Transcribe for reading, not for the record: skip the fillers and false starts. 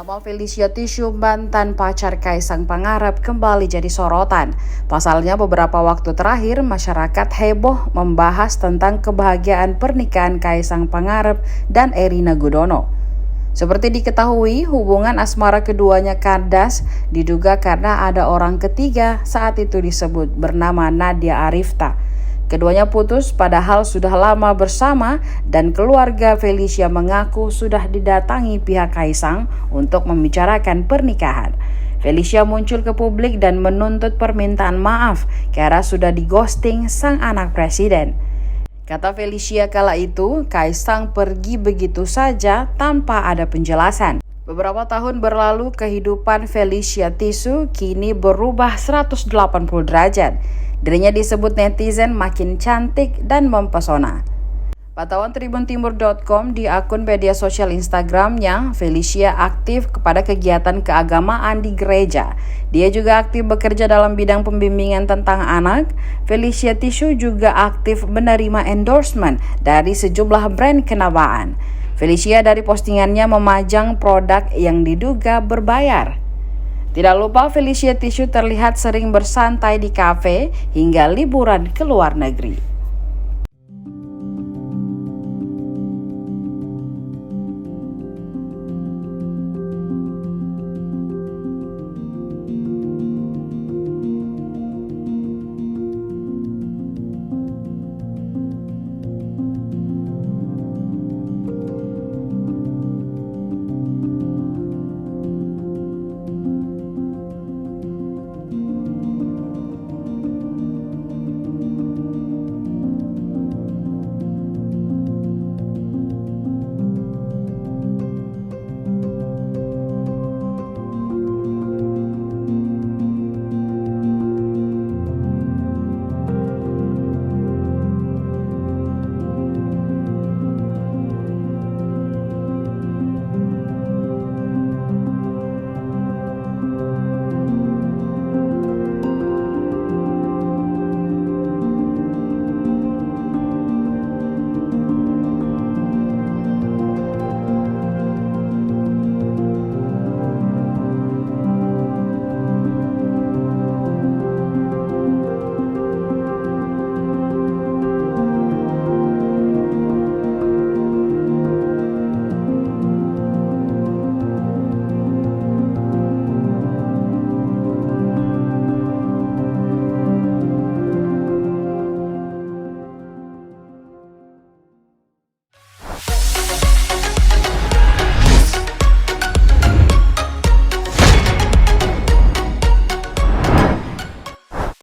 Nama Felicia Tisu, mantan pacar Kaisang Pangarep, kembali jadi sorotan. Pasalnya beberapa waktu terakhir masyarakat heboh membahas tentang kebahagiaan pernikahan Kaisang Pangarep dan Erina Gudono. Seperti diketahui, hubungan asmara keduanya kandas diduga karena ada orang ketiga saat itu disebut bernama Nadia Arifta. Keduanya putus padahal sudah lama bersama dan keluarga Felicia mengaku sudah didatangi pihak Kaisang untuk membicarakan pernikahan. Felicia muncul ke publik dan menuntut permintaan maaf karena sudah di-ghosting sang anak presiden. Kata Felicia kala itu, Kaisang pergi begitu saja tanpa ada penjelasan. Beberapa tahun berlalu, kehidupan Felicia Tisu kini berubah 180 derajat. Dirinya disebut netizen makin cantik dan mempesona. Pantauan tribuntimur.com di akun media sosial Instagramnya, Felicia aktif kepada kegiatan keagamaan di gereja. Dia juga aktif bekerja dalam bidang pembimbingan tentang anak. Felicia Tisu juga aktif menerima endorsement dari sejumlah brand kenamaan. Felicia dari postingannya memajang produk yang diduga berbayar. Tidak lupa Felicia Tisu terlihat sering bersantai di kafe hingga liburan ke luar negeri.